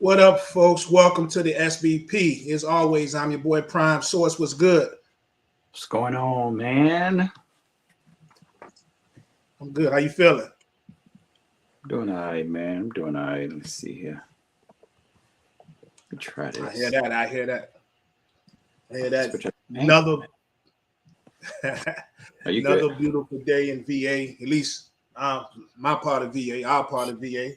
What up, folks? Welcome to the SBP. As always, I'm your boy Prime Source. What's good? What's going on, man? I'm good. How you feeling? Doing all right, man. I'm doing all right. Let's see here. Let me try this. I hear that. I hear that. Switch up. Another, Are you another good? beautiful day in VA. At least my part of VA, our part of VA.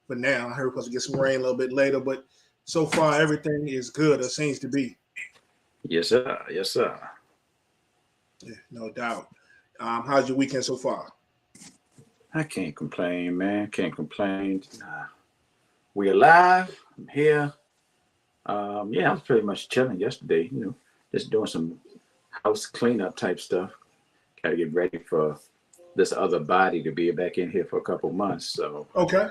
For now, I heard we're supposed to get some rain a little bit later, but so far everything is good. Or seems to be. Yes, sir. Yes, sir. Yeah, no doubt. How's your weekend so far? I can't complain, man. Can't complain. We alive. I'm here. Yeah, I was pretty much chilling yesterday. Just doing some house cleanup type stuff. Got to get ready for this other body to be back in here for a couple months. So Okay.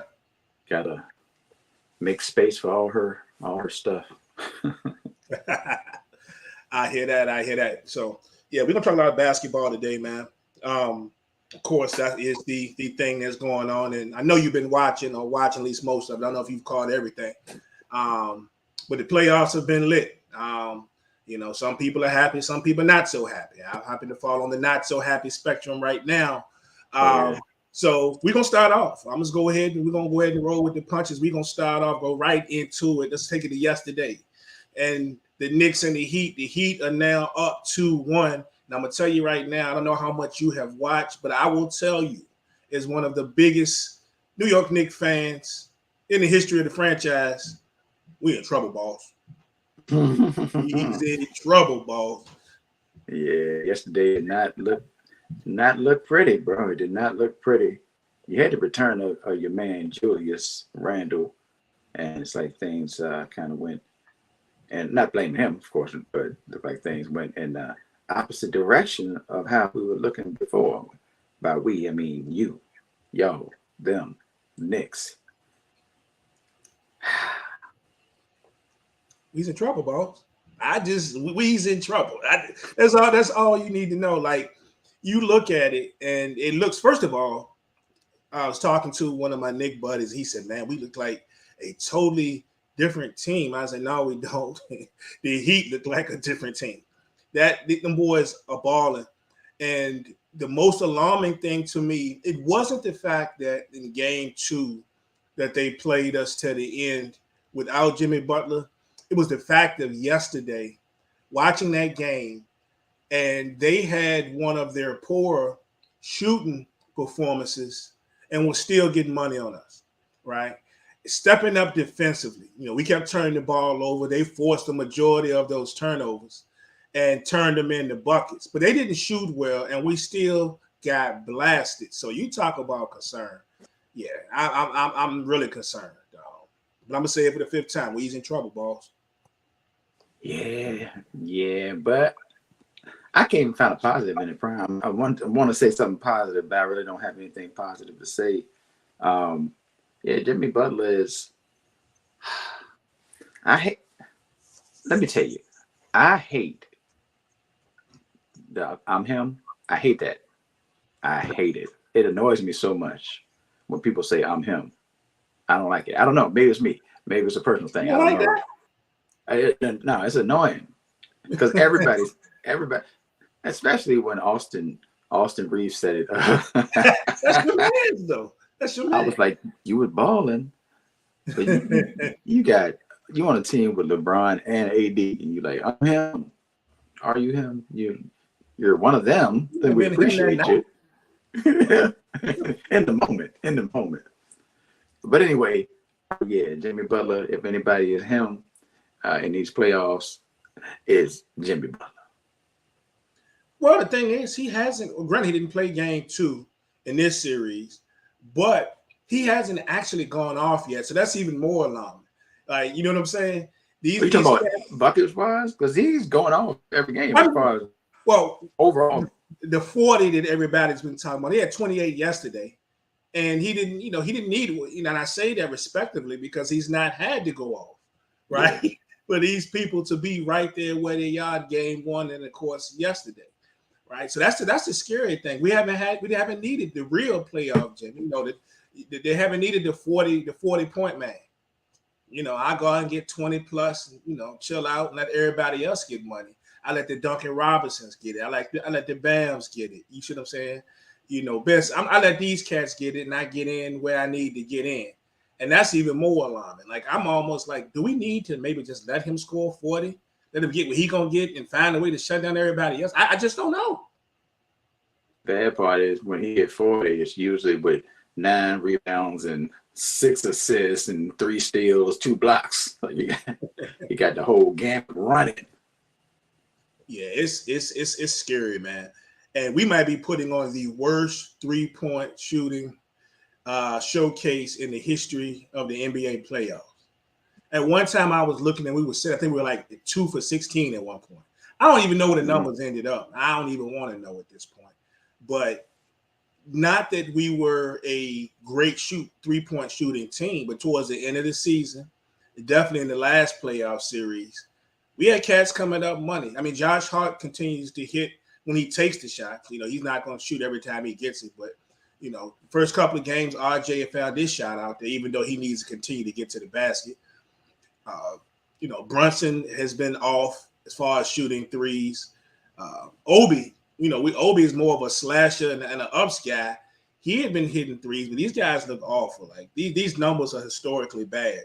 gotta make space for all her stuff. I hear that. I hear that. So yeah, we're gonna talk about basketball today, man. Of course, that is the thing that's going on, and I know you've been watching at least most of it. I don't know if you've caught everything, but the playoffs have been lit. Some people are happy, some people are not so happy. I'm happy to fall on the not so happy spectrum right now. So we're gonna start off. We're gonna go ahead and roll with the punches. We're gonna start off, go right into it. Let's take it to yesterday. And the Knicks and the Heat. The Heat are now up 2-1. And I'm gonna tell you right now, I don't know how much you have watched, but I will tell you, as one of the biggest New York Knicks fans in the history of the franchise, we in trouble, boss. He's in trouble, boss. Yeah, yesterday did not look pretty, bro. It did not look pretty. You had the return of your man Julius Randle, and it's like things kind of went, and not blaming him, of course, but looked like things went in the opposite direction of how we were looking before. By we, I mean you, yo, them, Knicks. He's in trouble, boss. We's in trouble. That's all you need to know. Like, you look at it, and it looks. First of all, I was talking to one of my Knick buddies. He said, "Man, we look like a totally different team." I said, "No, we don't. The Heat look like a different team. Them boys are balling." And the most alarming thing to me, it wasn't the fact that in Game 2 that they played us to the end without Jimmy Butler. It was the fact of yesterday watching that game, and they had one of their poor shooting performances and was still getting money on us, right? Stepping up defensively. We kept turning the ball over. They forced the majority of those turnovers and turned them into buckets. But they didn't shoot well, and we still got blasted. So you talk about concern. Yeah, I'm really concerned, dog. But I'm going to say it for the fifth time. We's in trouble, boss. Yeah, but I can't even find a positive in it, Prime. I want to say something positive, but I really don't have anything positive to say. Jimmy Butler is. Let me tell you, I hate the I'm him. I hate that. I hate it. It annoys me so much when people say I'm him. I don't like it. I don't know. Maybe it's me. Maybe it's a personal thing. You I don't like know. that? No, it's annoying because everybody, especially when Austin Reeves said it. That's your man, though. That's your man. I was like, you was balling, but you on a team with LeBron and AD, and you like, I'm him. Are you him? You're one of them. Then we appreciate you. in the moment. But anyway, yeah, Jimmy Butler. If anybody is him. In these playoffs is Jimmy Butler. Well, the thing is, granted, he didn't play Game 2 in this series, but he hasn't actually gone off yet. So that's even more alarming. Like, you know what I'm saying? Are you talking about buckets wise? Because he's going off every game as far as overall. The 40 that everybody's been talking about. He had 28 yesterday. And he didn't need it. And I say that respectively because he's not had to go off, right? Yeah. For these people to be right there where they are in Game 1 and of course yesterday, right? So that's the scary thing. We haven't needed the real playoff, Jimmy. That they haven't needed the 40 point man. I go out and get 20 plus, chill out and let everybody else get money. I let the Duncan Robinsons get it. I let the Bams get it. You see what I'm saying? I let these cats get it and I get in where I need to get in. And that's even more alarming. Like, I'm almost like, do we need to maybe just let him score 40? Let him get what he going to get and find a way to shut down everybody else? I just don't know. Bad part is when he hit 40, it's usually with 9 rebounds and 6 assists and 3 steals, 2 blocks. So you got the whole gamut running. Yeah, it's scary, man. And we might be putting on the worst 3-point shooting showcase in the history of the NBA playoffs. At one time, I was looking and we were set. I think we were like 2 for 16 at one point. I don't even know where the numbers ended up. I don't even want to know at this point. But not that we were a great 3-point shooting team, but towards the end of the season, definitely in the last playoff series, we had cats coming up money. I mean, Josh Hart continues to hit when he takes the shots. He's not going to shoot every time he gets it, but first couple of games, RJ had found this shot out there, even though he needs to continue to get to the basket. Brunson has been off as far as shooting threes. Obi, Obi is more of a slasher and an ups guy. He had been hitting threes, but these guys look awful. Like these numbers are historically bad.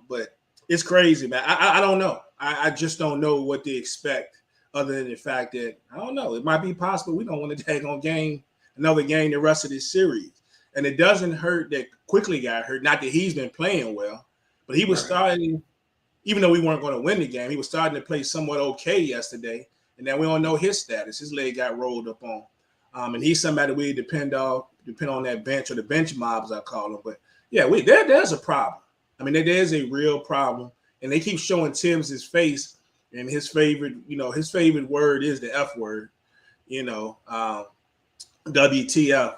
But it's crazy, man. I don't know. I just don't know what to expect, other than the fact that I don't know. It might be possible we don't want to tag on another game the rest of this series. And it doesn't hurt that Quickly got hurt. Not that he's been playing well, but he was starting, even though we weren't going to win the game, he was starting to play somewhat okay yesterday. And then we don't know his status. His leg got rolled up on. And he's somebody we depend on that bench, or the bench mobs, I call them. But yeah, there's a problem. I mean, there's a real problem. And they keep showing Tim's face, and his favorite word is the F word, WTF.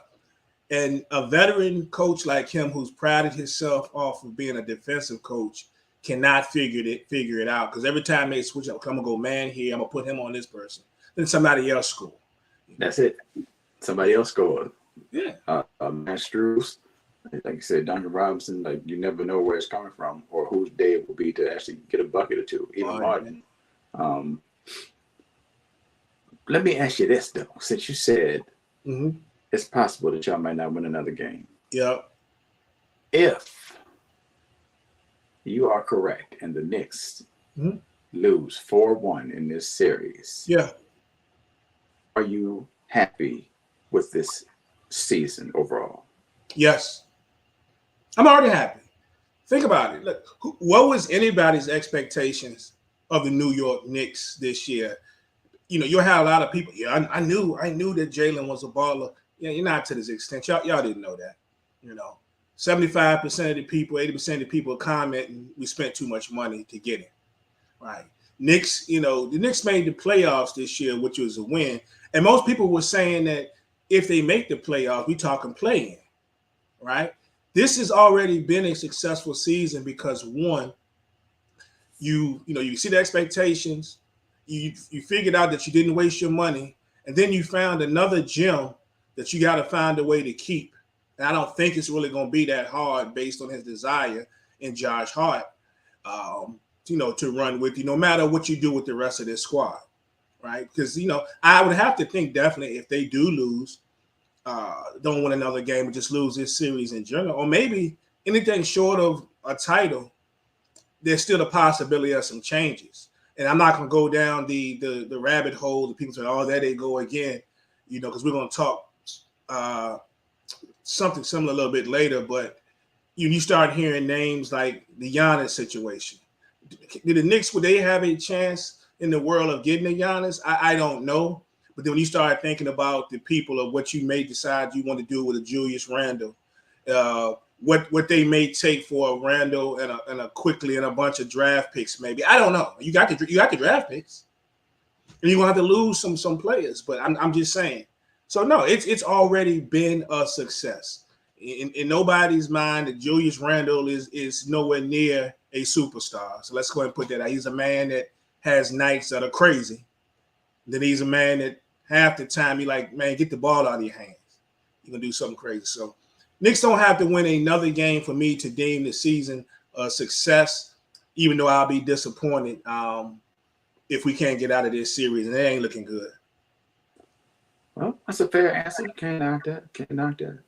And a veteran coach like him, who's prided himself off of being a defensive coach, cannot figure it out, because every time they switch up, I'm gonna go man here, I'm gonna put him on this person, then somebody else score. That's it. Somebody else scored. Yeah. Matt Struz, like you said, Duncan Robinson, like you never know where it's coming from or whose day it will be to actually get a bucket or two. Even Martin. Let me ask you this though, since you said it's possible that y'all might not win another game. Yep. If you are correct and the Knicks lose 4-1 in this series, are you happy with this season overall? Yes. I'm already happy. Think about it. Look, what was anybody's expectations of the New York Knicks this year? You'll have a lot of people. Yeah, I knew that Jalen was a baller. Yeah, you're not to this extent. Y'all didn't know that. 75% of the people, 80% of the people commenting, we spent too much money to get him. Right. Knicks, the Knicks made the playoffs this year, which was a win. And most people were saying that if they make the playoffs, we talking play-in. Right. This has already been a successful season because, one, you see the expectations, you figured out that you didn't waste your money, and then you found another gem that you got to find a way to keep. And I don't think it's really going to be that hard based on his desire in Josh Hart, to run with you, no matter what you do with the rest of this squad, right? Because, I would have to think definitely if they do lose, don't win another game, but just lose this series in general, or maybe anything short of a title, there's still a possibility of some changes. And I'm not going to go down the rabbit hole. The people say, oh, there they go again, because we're going to talk something similar a little bit later. But you start hearing names like the Giannis situation. Did the Knicks, would they have a chance in the world of getting a Giannis? I don't know. But then when you start thinking about the people of what you may decide you want to do with a Julius Randle, what they may take for a Randle and a Quickly and a bunch of draft picks, maybe. I don't know. You got the draft picks, and you're gonna have to lose some players. But I'm just saying. So no, it's already been a success. In nobody's mind, that Julius Randle is nowhere near a superstar. So let's go ahead and put that out. He's a man that has nights that are crazy. Then he's a man that half the time you're like, man, get the ball out of your hands. You're gonna do something crazy. So Knicks don't have to win another game for me to deem the season success, even though I'll be disappointed if we can't get out of this series, and it ain't looking good. Well, that's a fair answer. Can't knock that. Can't knock that.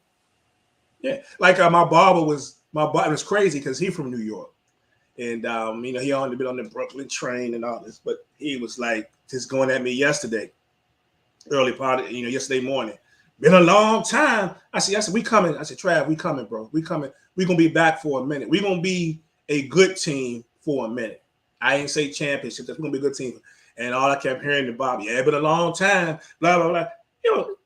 Yeah, like my barber was crazy because he from New York, and he only been on the Brooklyn train and all this, but he was like just going at me yesterday, early part of, yesterday morning. Been a long time. I said, we coming. I said, Trav, we coming, bro. We coming. We gonna be back for a minute. We gonna be a good team for a minute. I ain't say championship. That's gonna be a good team. And all I kept hearing to Bobby, yeah, it's been a long time. Blah blah blah.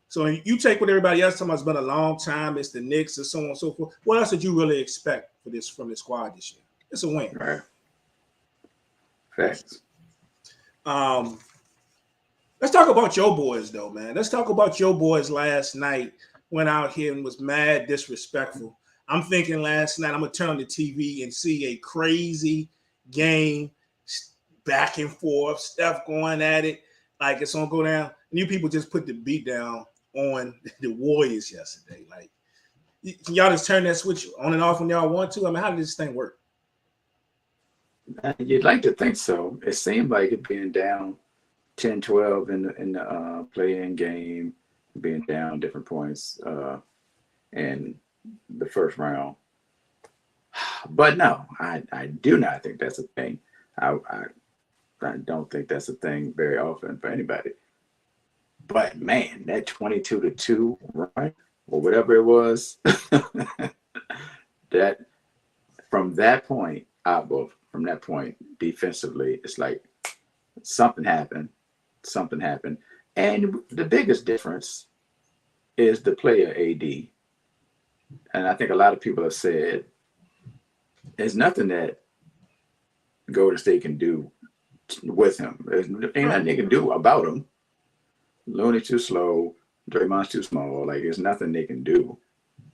So you take what everybody else talking about. It's been a long time. It's the Knicks and so on and so forth. What else did you really expect from this squad this year? It's a win. Right. Facts. Let's talk about your boys, though, man. Let's talk about your boys last night. Went out here and was mad disrespectful. I'm thinking last night I'm going to turn on the TV and see a crazy game, back and forth, Steph going at it like it's going to go down. And you people just put the beat down on the Warriors yesterday. Like, can y'all just turn that switch on and off when y'all want to? I mean, how did this thing work? You'd like to think so. It seemed like it being down 10-12 in the play-in game, being down different points in the first round. But no, I do not think that's a thing. I don't think that's a thing very often for anybody. But man, that 22-2 run or whatever it was, that from that point, defensively, it's like something happened. And the biggest difference is the player AD. And I think a lot of people have said there's nothing that Golden State can do with him. There's nothing they can do about him. Looney's too slow. Draymond's too small. Like, there's nothing they can do.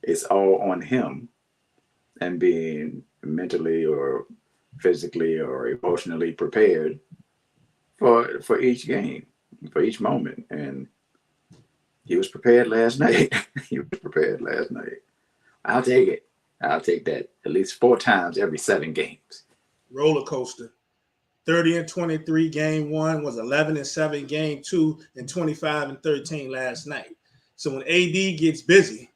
It's all on him and being mentally or physically or emotionally prepared for each game, for each moment. And he was prepared last night. I'll take it. I'll take that at least 4 times every 7 games. Roller coaster. 30-23 game 1 was 11-7 game 2 and 25-13 last night. So when AD gets busy,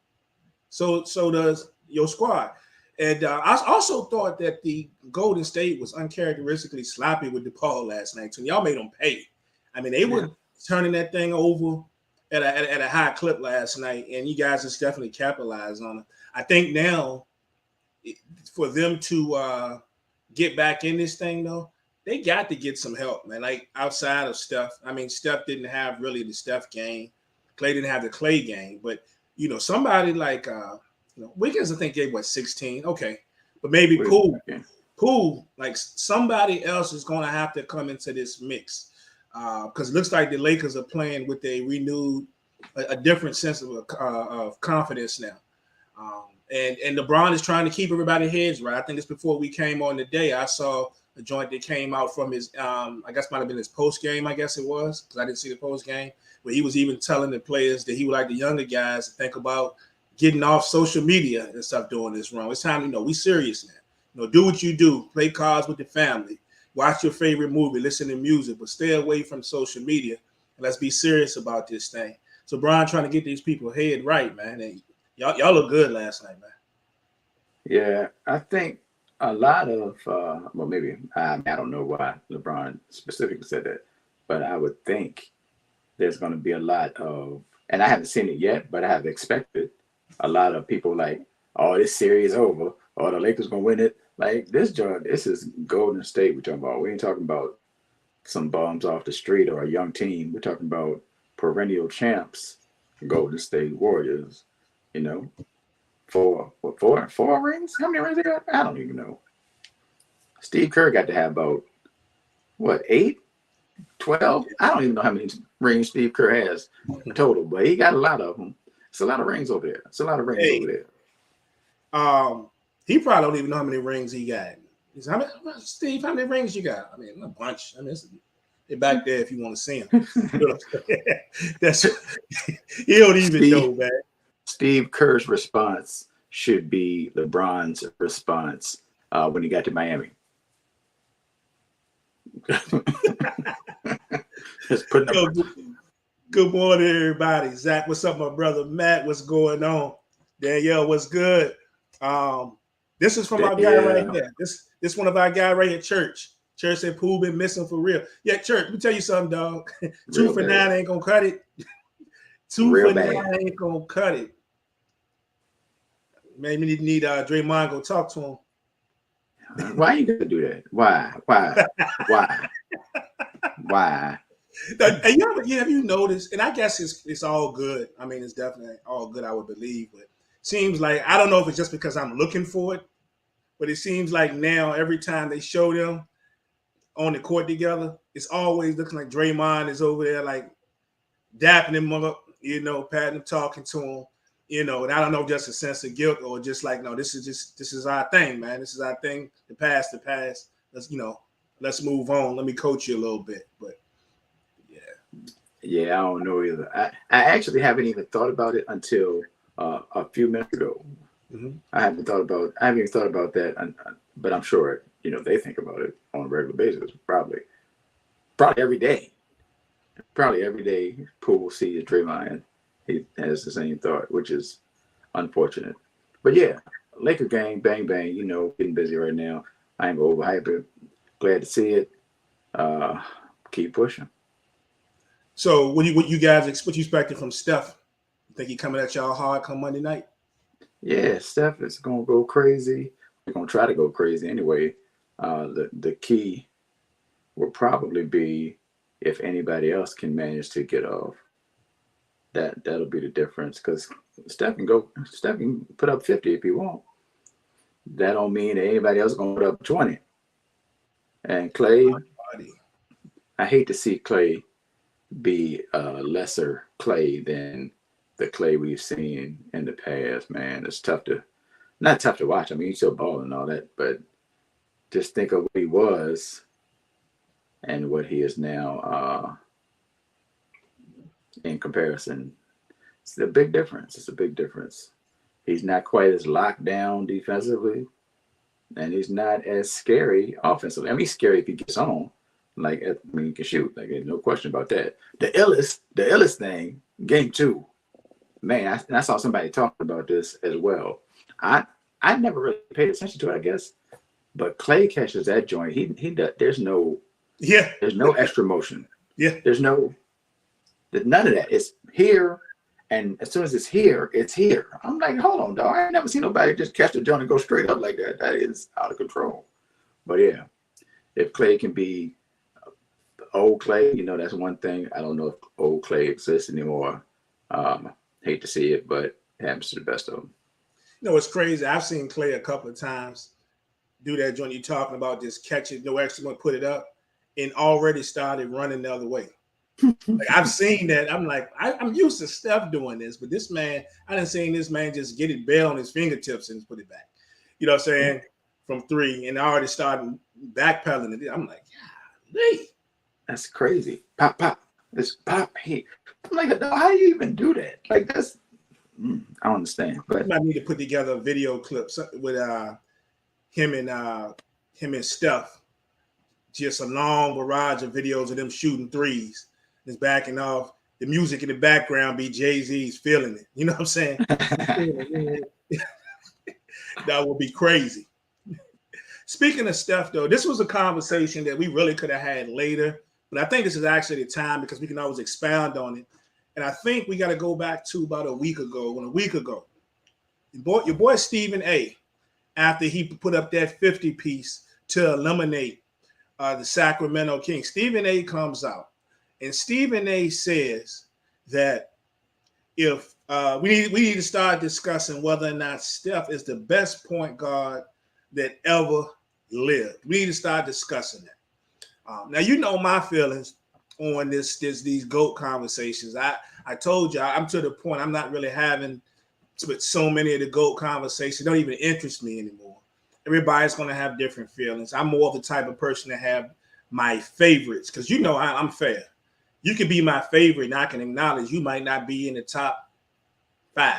so does your squad. And I also thought that the Golden State was uncharacteristically sloppy with the ball last night. So y'all made them pay. I mean, they were turning that thing over at a high clip last night, and you guys just definitely capitalized on it. I think now for them to get back in this thing, though, they got to get some help, man. Like, outside of Steph. I mean, Steph didn't have really the Steph game. Clay didn't have the Clay game. But, somebody like Wiggins, I think, gave, 16? Okay. But maybe Poole, like, somebody else is going to have to come into this mix. Because it looks like the Lakers are playing with a renewed, a different sense of confidence now. And LeBron is trying to keep everybody's heads right. I think it's before we came on today. I saw a joint that came out from his, I guess might have been his post game. I guess it was, because I didn't see the post game. Where he was even telling the players that he would like the younger guys to think about getting off social media and stuff during this run. It's time, we serious now. Do what you do. Play cards with the family. Watch your favorite movie. Listen to music, but stay away from social media. And let's be serious about this thing. So Brian trying to get these people head right, man. And y'all look good last night, man. Yeah, I think a lot of maybe I don't know why LeBron specifically said that, but I would think there's going to be a lot of, and I haven't seen it yet, but I have expected a lot of people like, oh, this series over, or the Lakers going to win it. Like, this is Golden State we're talking about. We ain't talking about some bums off the street or a young team. We're talking about perennial champs, Golden State Warriors, four rings? How many rings they got? I don't even know. Steve Kerr got to have about, 8? 12? I don't even know how many rings Steve Kerr has total, but he got a lot of them. It's a lot of rings over there. He probably don't even know how many rings he got. Steve, how many rings you got? I mean, a bunch. I mean, they're back there if you want to see them. That's he don't even know, man. Steve Kerr's response should be LeBron's response when he got to Miami. Just putting Yo, up. good morning, everybody. Zach, what's up, my brother? Matt, what's going on? Danielle, what's good? This is from our guy right here. This one of our guy right here, Church. Church said Poole been missing for real. Yeah, Church, let me tell you something, dog. Two for bad. 9 ain't gonna cut it. Two Real for bad. 9 ain't gonna cut it. Maybe need Draymond go talk to him. Why you gonna do that? Why? Have you noticed? And I guess it's all good. I mean, it's definitely all good, I would believe. But seems like, I don't know if it's just because I'm looking for it, but it seems like now every time they show them on the court together, it's always looking like Draymond is over there like dapping him up, patting him, talking to him, and I don't know, just a sense of guilt or just like, no, this is our thing, man. This is our thing. The past. Let's move on. Let me coach you a little bit. But yeah, I don't know either. I actually haven't even thought about it until a few minutes ago. Mm-hmm. I haven't even thought about that, but I'm sure they think about it on a regular basis. Probably every day. Probably every day, Poole sees Draymond. He has the same thought, which is unfortunate. But yeah, Laker game, bang bang. Getting busy right now. I ain't gonna overhype it. Glad to see it. Keep pushing. So what you expected from Steph? You think he coming at y'all hard come Monday night? Yeah, Steph is gonna go crazy. We're gonna try to go crazy anyway. The key will probably be if anybody else can manage to get off. That'll be the difference, because Steph can put up 50 if he wants. That don't mean that anybody else is gonna put up 20. And Clay, I hate to see Clay be a lesser Clay than the Clay we've seen in the past, man. It's not tough to watch. I mean, he's still balling and all that, but just think of what he was and what he is now in comparison. It's a big difference. He's not quite as locked down defensively, and he's not as scary offensively. I mean, he's scary if he gets on. He can shoot. There's no question about that. The illest thing, game 2, man. I saw somebody talking about this as well. I never really paid attention to it, I guess, but Clay catches that joint. He does. There's no extra motion. Yeah, there's none of that. It's here, and as soon as it's here, it's here. I'm like, hold on, dog. I ain't never seen nobody just catch the joint and go straight up like that. That is out of control. But yeah, if Clay can be old Clay, that's one thing. I don't know if old Clay exists anymore. Hate to see it, but it happens to the best of them. It's crazy. I've seen Clay a couple of times do that joint you're talking about, just catch it, no extra one, put it up, and already started running the other way. I've seen that. I'm like, I'm used to Steph doing this, but this man, I didn't see this man just get it bare on his fingertips and put it back. You know what I'm saying? From 3, and I already started backpedaling it. I'm like, golly. That's crazy. Pop. This pop. I'm like, how do you even do that? Like, that's, I don't understand. But you might need to put together a video clip with him and Steph. Just a long barrage of videos of them shooting threes. It's backing off. The music in the background be Jay-Z's feeling it. You know what I'm saying? That would be crazy. Speaking of Steph, though, this was a conversation that we really could have had later, but I think this is actually the time because we can always expound on it. And I think we got to go back to about a week ago, your boy Stephen A., after he put up that 50 piece to eliminate the Sacramento Kings, Stephen A. comes out. And Stephen A. says that if we need to start discussing whether or not Steph is the best point guard that ever lived. We need to start discussing that. Now, my feelings on these GOAT conversations. I told you I'm to the point I'm not really having with so many of the GOAT conversations. Don't even interest me anymore. Everybody's going to have different feelings. I'm more of the type of person to have my favorites because I'm fair. You could be my favorite, and I can acknowledge you might not be in the top 5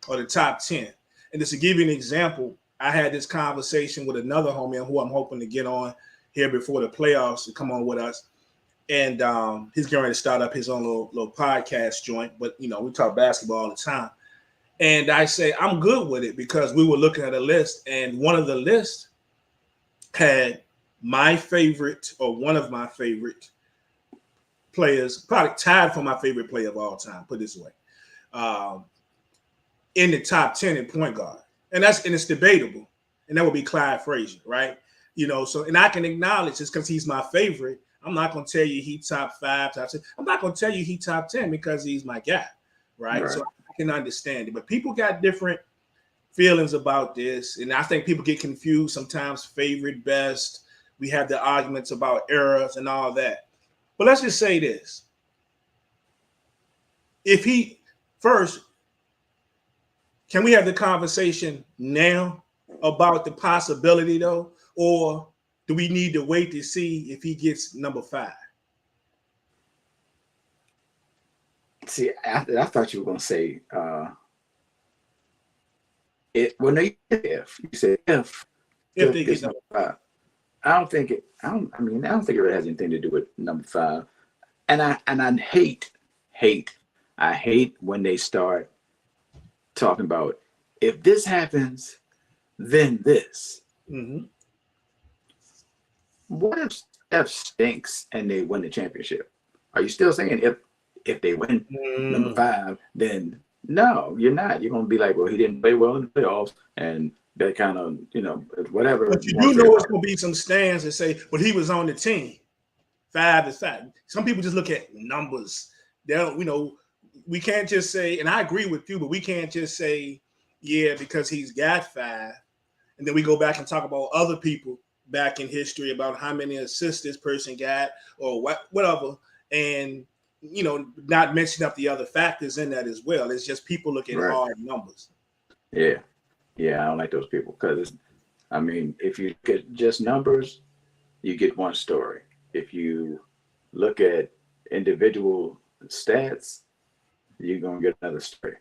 or the top 10. And just to give you an example, I had this conversation with another homie who I'm hoping to get on here before the playoffs to come on with us. And he's getting ready to start up his own little podcast joint. But, we talk basketball all the time. And I say, I'm good with it because we were looking at a list. And one of the lists had my favorite or one of my favorite players, probably tied for my favorite player of all time, put it this way, in the top 10 in point guard. And it's debatable. And that would be Clyde Frazier, right? And I can acknowledge it's because he's my favorite. I'm not going to tell you he top 5, top 10. I'm not going to tell you he top 10 because he's my guy, right? So I can understand it. But people got different feelings about this. And I think people get confused sometimes, favorite, best. We have the arguments about eras and all that. But let's just say this. Can we have the conversation now about the possibility, though? Or do we need to wait to see if he gets number 5? See, I thought you were going to say it. Well, no, if you said if they get number 5, I don't think it. I don't think it really has anything to do with number 5. And I hate when they start talking about if this happens, then this. Mm-hmm. What if Steph stinks and they win the championship? Are you still saying if they win number 5, then no, you're not. You're going to be like, well, he didn't play well in the playoffs, and that kind of, whatever. But you do know it's going to be some stands that say, but he was on the team. 5 is 5. Some people just look at numbers. They don't, we can't just say, and I agree with you, but we can't just say, yeah, because he's got 5. And then we go back and talk about other people back in history about how many assists this person got or whatever. And, not mention up the other factors in that as well. It's just people look at hard numbers. Yeah. Yeah, I don't like those people because, if you get just numbers, you get one story. If you look at individual stats, you're going to get another story.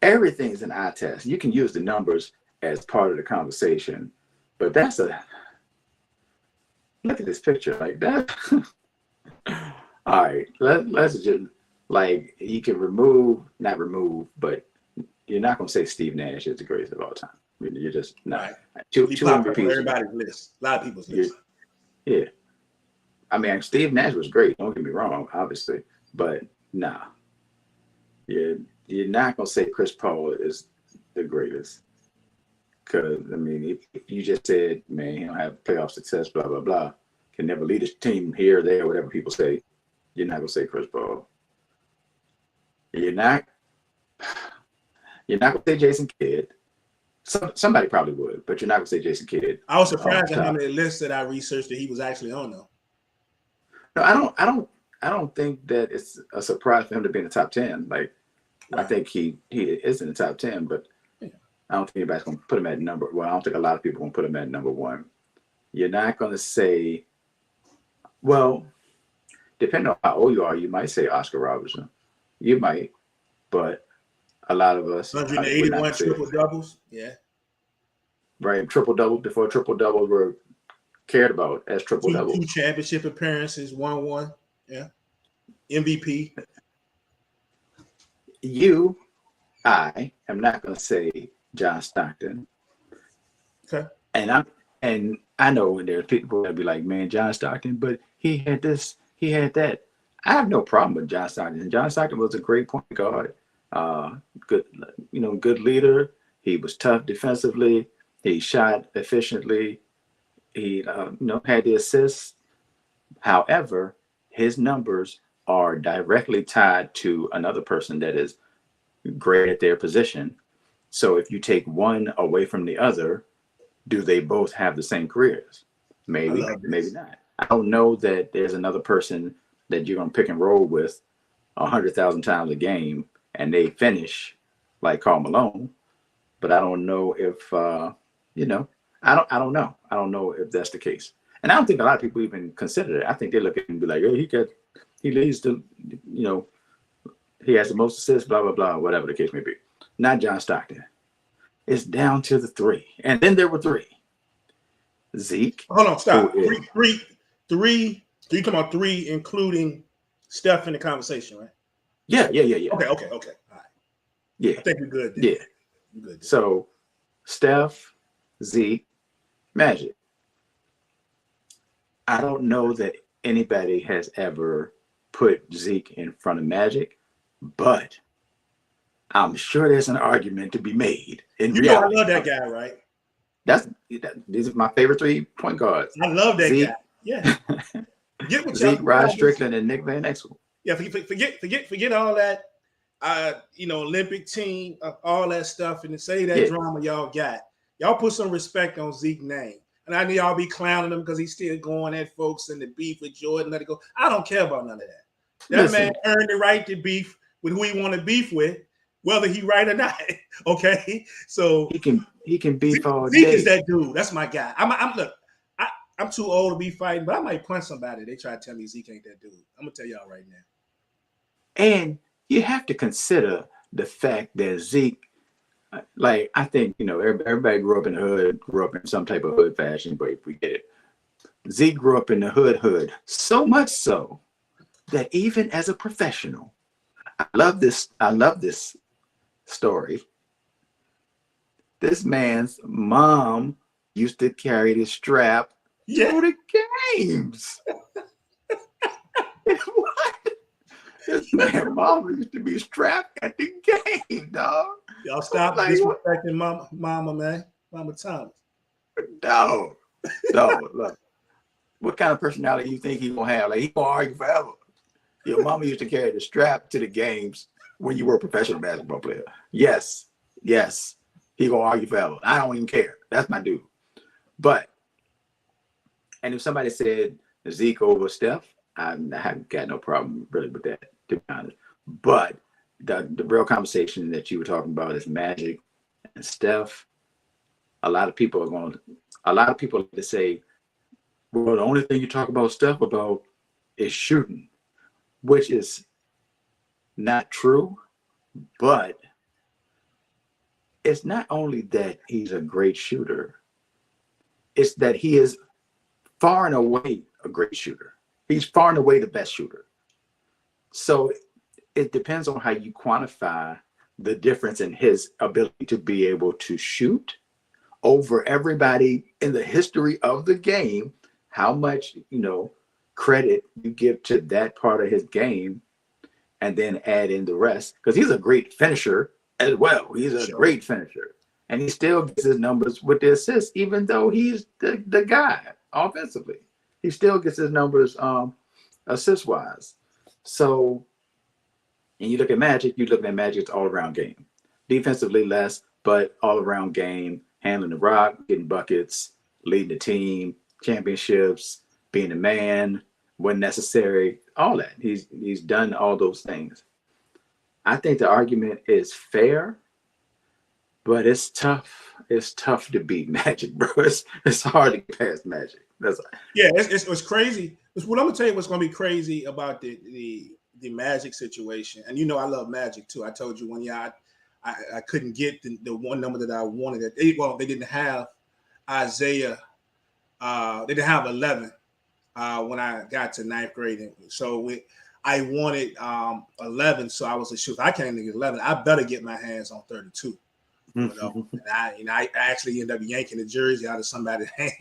Everything's an eye test. You can use the numbers as part of the conversation, but look at this picture like that. All right, let's just, like, you can not remove, but you're not going to say Steve Nash is the greatest of all time. You're just not. Right. Two MVPs. Everybody's list. A lot of people's list. Yeah. Steve Nash was great. Don't get me wrong, obviously. But nah. You're not going to say Chris Paul is the greatest. Because, if you just said, man, he don't have playoff success, blah, blah, blah, can never lead his team here, there, whatever people say, you're not going to say Chris Paul. You're not going to say Jason Kidd. Somebody probably would, but you're not going to say Jason Kidd. I was surprised at how many lists that I researched that he was actually on, though. No, I don't think that it's a surprise for him to be in the top 10. Like, I think he is in the top 10, but I don't think anybody's going to put him at number. Well, I don't think a lot of people are going to put him at number 1. You're not going to say, well, depending on how old you are, you might say Oscar Robertson. You might, but a lot of us 181 triple doubles. Yeah. Right. Triple doubles before triple doubles were cared about as triple doubles. 2 championship appearances, 1-1. Yeah. MVP. I am not going to say John Stockton. Okay. And I know when there's people that be like, man, John Stockton, but he had this, he had that. I have no problem with John Stockton. John Stockton was a great point guard. Good leader. He was tough defensively. He shot efficiently. He, had the assists. However, his numbers are directly tied to another person that is great at their position. So if you take one away from the other, do they both have the same careers? Maybe, maybe not. I don't know that there's another person that you're going to pick and roll with 100,000 times a game and they finish like Karl Malone. But I don't know if, I don't know. I don't know if that's the case. And I don't think a lot of people even consider it. I think they look at him and be like, oh, he leads the, he has the most assists, blah, blah, blah, whatever the case may be. Not John Stockton. it's down to the three. And then there were three. Zeke. Hold on, stop. Who is, Three. So you talking about three, including Steph in the conversation, right? yeah. Okay. All right. Yeah. I think we're good then. Yeah. We're good then. So Steph, Zeke, Magic. I don't know that anybody has ever put Zeke in front of Magic, but I'm sure there's an argument to be made in reality. I love that guy, right? These are my favorite 3-point guards. I love that Zeke, guy. Yeah. Get what Zeke, y'all Rod Strickland, and Nick Van Exel. Yeah, forget all that. Olympic team, all that stuff, and to say that drama y'all got. Y'all put some respect on Zeke's name. And I know y'all be clowning him because he's still going at folks in the beef with Jordan. Let it go. I don't care about none of that. That man earned the right to beef with who he want to beef with, whether he right or not. Okay, so he can beef all Zeke day. is that dude. That's my guy. I'm too old to be fighting, but I might punch somebody. They try to tell me Zeke ain't that dude. I'm gonna tell y'all right now. And you have to consider the fact that Zeke, like, I think, everybody grew up in the hood, grew up in some type of hood fashion, but if we get it, Zeke grew up in the hood, so much so that even as a professional, I love this story. This man's mom used to carry the strap to the games. What? This man's mom used to be strapped at the game, dog. Y'all stop disrespecting mama, man. Mama Thomas. No, look. What kind of personality you think he gonna have? Like, he gonna argue forever. Your mama used to carry the strap to the games when you were a professional basketball player. Yes. He gonna argue forever. I don't even care. That's my dude. And if somebody said Zeke over Steph, I haven't got no problem really with that, to be honest. But the real conversation that you were talking about is Magic and Steph. A lot of people like to say, well, the only thing you talk about Steph about is shooting, which is not true. But it's not only that he's a great shooter, it's that he is far and away a great shooter. He's far and away the best shooter. So it depends on how you quantify the difference in his ability to be able to shoot over everybody in the history of the game, how much, credit you give to that part of his game, and then add in the rest. Because he's a great finisher as well. He's a great finisher. And he still gets his numbers with the assists, even though he's the guy offensively. He still gets his numbers assist-wise. So, and you look at Magic's all-around game. Defensively less, but all-around game, handling the rock, getting buckets, leading the team, championships, being a man when necessary, all that. He's done all those things. I think the argument is fair, but it's tough. It's tough to beat Magic, bro. It's hard to get past Magic. It's crazy. What I'm gonna tell you, what's gonna be crazy about the Magic situation, and I love Magic too. I told you one year I couldn't get the one number that I wanted. They didn't have Isaiah. They didn't have 11 when I got to ninth grade. So I wanted 11, so I was a shooter. I can't even get 11. I better get my hands on 32. And I actually ended up yanking the jersey out of somebody's hand,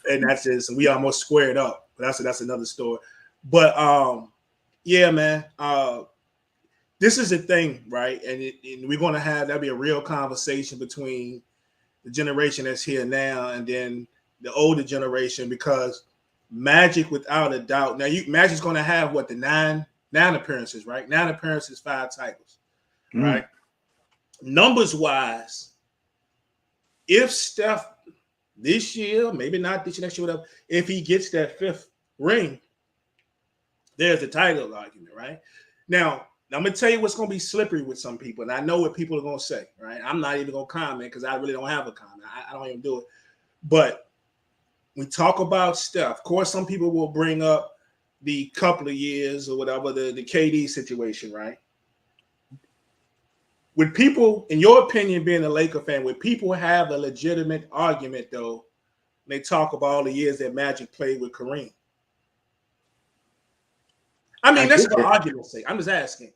and that's just we almost squared up. But that's another story. But yeah, man. This is the thing, right? And we're gonna that'll be a real conversation between the generation that's here now and then the older generation, because Magic, without a doubt, Magic's gonna have the nine appearances, right? 9 appearances, 5 titles, right? Numbers wise, if Steph this year, maybe not this year, next year, whatever, if he gets that 5th ring, there's the title argument, right? Now, I'm going to tell you what's going to be slippery with some people, and I know what people are going to say, right? I'm not even going to comment because I really don't have a comment. I don't even do it. But we talk about Steph. Of course, some people will bring up the couple of years or whatever, the KD situation, right? Would people, in your opinion, being a Laker fan, would people have a legitimate argument though when they talk about all the years that Magic played with Kareem? I I mean, that's get for that. argument's sake. I'm just asking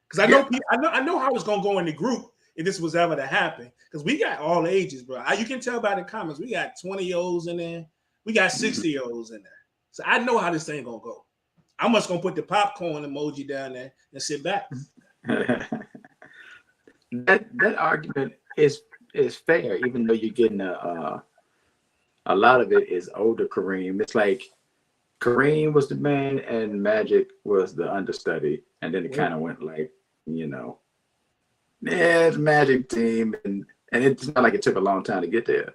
because Yeah, I know how it's gonna go in the group if this was ever to happen. Because we got all ages, bro. You can tell by the comments. We got 20-year-olds in there. We got 60-year-olds in there. So I know how this thing gonna go. I'm just gonna put the popcorn emoji down there and sit back. that argument is fair, even though you're getting a lot of it is older Kareem. It's like Kareem was the man and Magic was the understudy, and then it kind of went like, you know, yeah, it's a Magic team, and it's not like it took a long time to get there.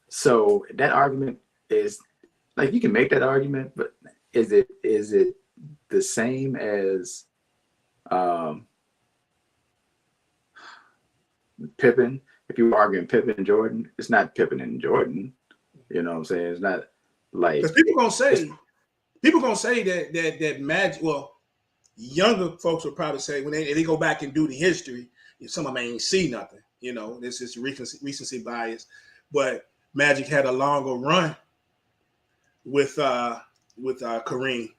So that argument is like you can make that argument, but is it the same as Pippen? If you were arguing Pippen and Jordan, it's not Pippen and Jordan. You know what I'm saying? It's not like because people gonna say that Magic. Well, younger folks will probably say when they go back and do the history, some of them ain't see nothing. You know, this is recency bias, but Magic had a longer run with Kareem.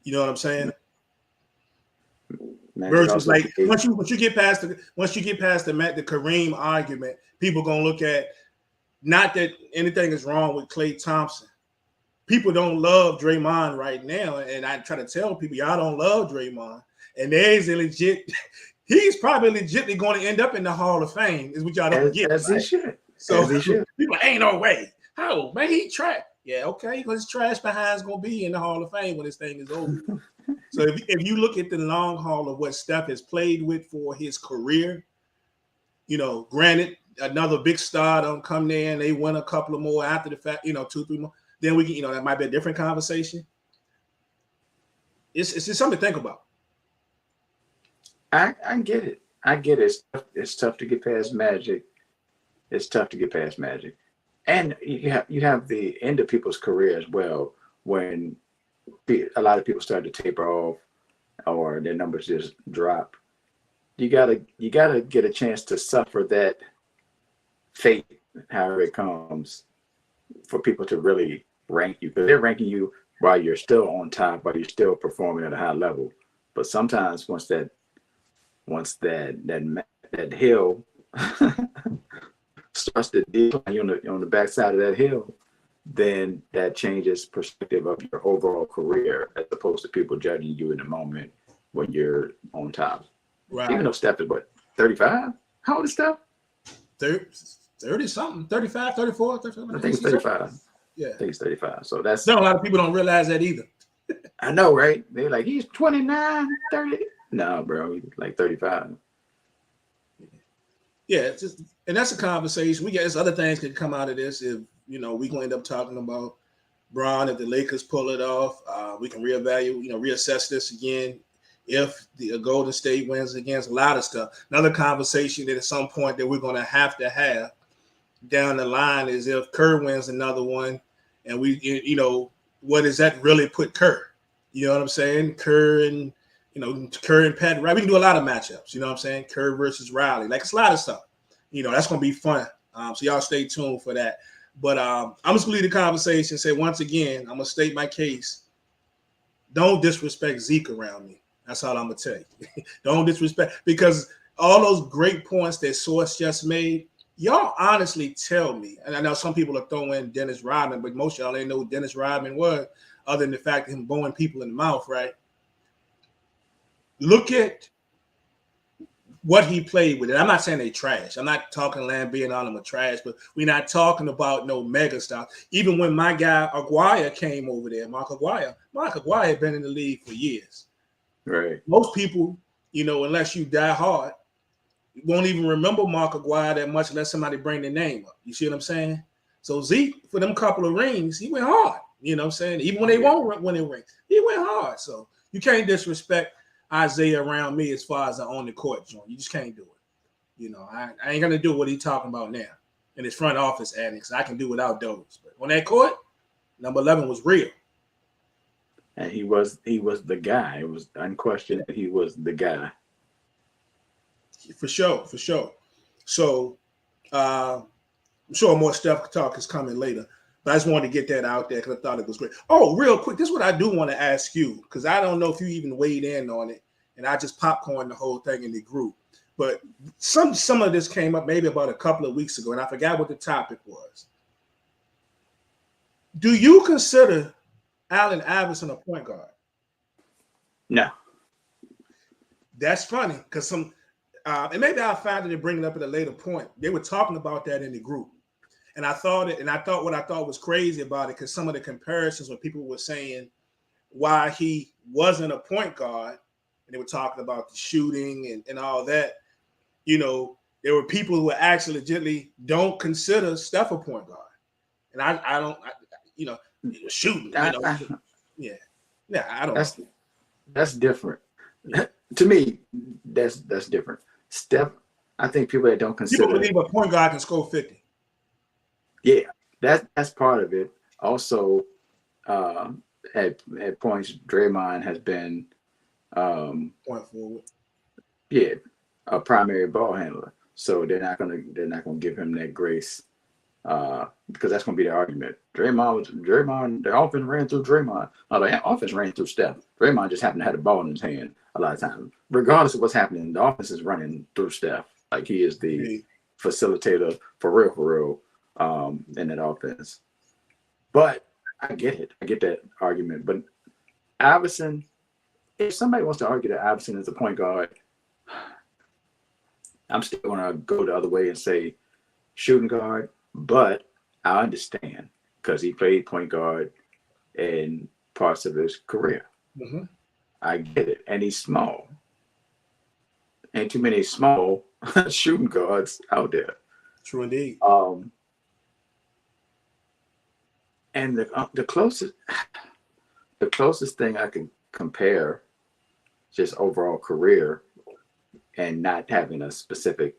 You know what I'm saying? Magic Versus also like gave, once you get past the Kareem argument, people gonna look at not that anything is wrong with Klay Thompson. People don't love Draymond right now, and I try to tell people y'all don't love Draymond, and there's a legit. He's probably legitimately going to end up in the Hall of Fame, is what y'all don't get. as Right? he should. So As he should. people ain't no way. How man he trash? Yeah, okay, because trash behind's gonna be in the Hall of Fame when this thing is over. So if you look at the long haul of what Steph has played with for his career, you know, granted another big star don't come there and they win a couple of more after the fact, you know, 2-3 more. Then we can, you know, that might be a different conversation. It's just something to think about. I get it. I get it. It's tough to get past Magic. It's tough to get past Magic, and you have the end of people's career as well when a lot of people start to taper off or their numbers just drop. You gotta get a chance to suffer that fate, however it comes, for people to really rank you, because they're ranking you while you're still on top, while you're still performing at a high level. But sometimes once that hill starts to decline on the backside of that hill, then that changes perspective of your overall career as opposed to people judging you in the moment when you're on top. Right. Even though Steph is what, 35? How old is Steph? 30 something, 35, 34, 35. I think it's 35. Yeah. I think it's 35. So that's no, a lot of people don't realize that either. I know, right? They're like, he's 29, 30. No, bro, he's like 35. Yeah, it's just, and that's a conversation. There's other things that come out of this. If you know, we gonna end up talking about Bron. If the Lakers pull it off, we can reevaluate, reassess this again. If the Golden State wins against a lot of stuff, another conversation that at some point that we're gonna have down the line is if Kerr wins another one, and what does that really put Kerr? You know what I'm saying? Kerr and Pat Riley. We can do a lot of matchups. You know what I'm saying? Kerr versus Riley. Like it's a lot of stuff. That's gonna be fun. So y'all stay tuned for that. But I'm just gonna leave the conversation. Say once again, I'm gonna state my case. Don't disrespect Zeke around me. That's all I'm gonna tell you. Don't disrespect, because all those great points that Source just made. Y'all honestly tell me, and I know some people are throwing Dennis Rodman, but most of y'all ain't know who Dennis Rodman was, other than the fact of him blowing people in the mouth, right? Look at what he played with. And I'm not saying they trash. I'm not talking Lambie and all them are trash, but we're not talking about no mega stuff. Even when my guy Aguirre came over there, Mark Aguirre had been in the league for years. Right. Most people, unless you die hard, won't even remember Mark Aguirre that much unless somebody bring their name up. You see what I'm saying? So Zeke, for them couple of rings, he went hard. You know what I'm saying? Even when they won't win their rings, he went hard. So you can't disrespect Isaiah around me as far as the on the court joint. You just can't do it. I ain't gonna do what he's talking about now in his front office annex. I can do without those. But on that court, number 11 was real. And he was the guy. It was unquestioned that he was the guy. For sure, for sure. So I'm sure more Steph talk is coming later. But I just wanted to get that out there because I thought it was great. Oh, real quick, this is what I do want to ask you because I don't know if you even weighed in on it, and I just popcorn the whole thing in the group. But some of this came up maybe about a couple of weeks ago, and I forgot what the topic was. Do you consider Allen Iverson a point guard? No. That's funny because and maybe I'll find it and bring it up at a later point. They were talking about that in the group. And I thought what I thought was crazy about it, because some of the comparisons when people were saying why he wasn't a point guard, and they were talking about the shooting and all that, there were people who actually legitimately don't consider Steph a point guard. And I don't, shooting, yeah. Yeah, I don't know. That's different. To me, that's different. Steph, I think people that don't consider. People believe a point guard can score 50. Yeah, that's part of it. Also, at points, Draymond has been point forward. Yeah, a primary ball handler. So they're not gonna give him that grace because that's gonna be the argument. Draymond, the offense ran through Draymond. No, the offense ran through Steph. Draymond just happened to have the ball in his hand a lot of times. Regardless of what's happening, the offense is running through Steph. Like he is the facilitator for real. In that offense. But I get it. I get that argument. But Iverson, if somebody wants to argue that Iverson is a point guard, I'm still going to go the other way and say shooting guard. But I understand because he played point guard in parts of his career. Mm-hmm. I get it. And he's small. Ain't too many small shooting guards out there. True indeed. And the closest thing I can compare just overall career and not having a specific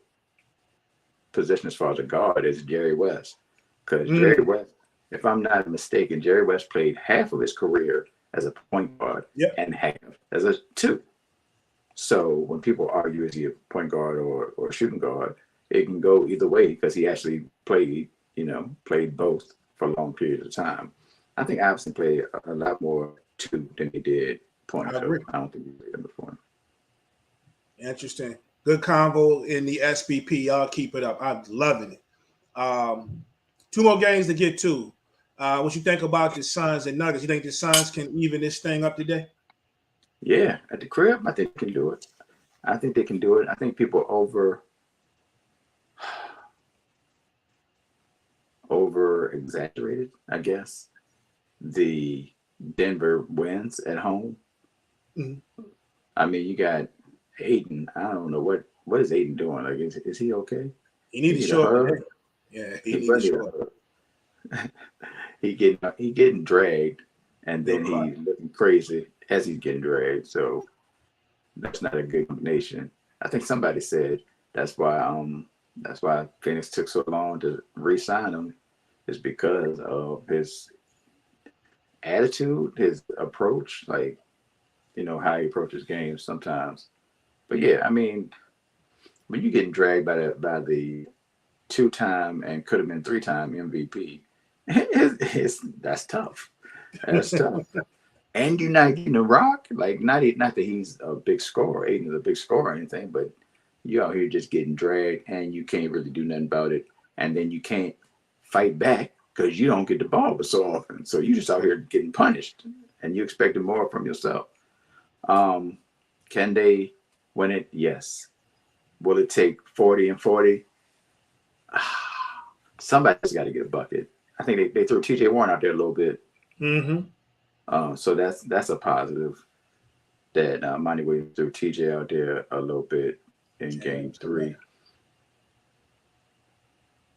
position as far as a guard is Jerry West. Because Jerry West, if I'm not mistaken, Jerry West played half of his career as a point guard and half as a two. So when people argue is he a point guard or shooting guard, it can go either way because he actually played both for long periods of time. I think Iverson played a lot more two than he did point. I don't think he played them before. Interesting. Good convo in the SBP. Y'all keep it up. I'm loving it. 2 more games to get to. What you think about the Suns and Nuggets? You think the Suns can even this thing up today? Yeah, at the crib, I think they can do it. I think people over exaggerated, I guess, the Denver wins at home. Mm-hmm. I mean, you got Aiden. I don't know what is Aiden doing. Like, is he okay? He needs to show up. Yeah, he needs to show up. He getting dragged, and then he's looking crazy as he's getting dragged. So that's not a good combination. I think somebody said that's why Phoenix took so long to re-sign him, is because of his attitude, his approach, like, how he approaches games sometimes. But yeah, I mean, when you're getting dragged by the 2-time and could have been 3-time MVP, that's tough. That's tough. And you're not getting a rock, like not that he's a big scorer. Aiden is a big scorer or anything, but you're out here just getting dragged and you can't really do nothing about it. And then you can't fight back because you don't get the ball so often. So you just out here getting punished and you expected more from yourself. Can they win it? Yes. Will it take 40 and 40? Somebody's got to get a bucket. I think they threw TJ Warren out there a little bit. Mm-hmm. So that's a positive that Monty Williams threw TJ out there a little bit in game 3.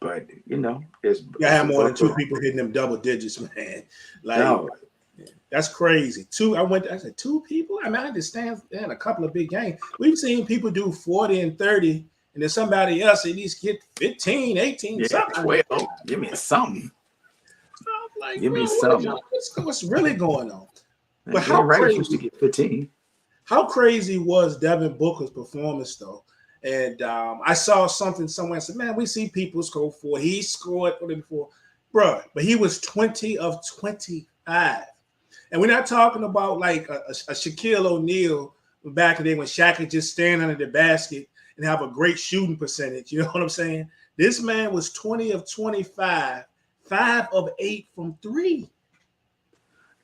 But it's have more than 2 people hitting them double digits, man. Like that's crazy. I said 2 people. I mean, I understand in a couple of big games. We've seen people do 40 and 30, and then somebody else at least get 15, 18, something. 12. Give me something. Like, give me something. What's really going on? Man, but how crazy used to get 15? How crazy was Devin Booker's performance though? And I saw something somewhere and said, man, we see people score 4. He scored for them before, bro. But he was 20 of 25. And we're not talking about like a Shaquille O'Neal back in the day when Shaq could just stand under the basket and have a great shooting percentage. You know what I'm saying? This man was 20 of 25, 5 of 8 from 3.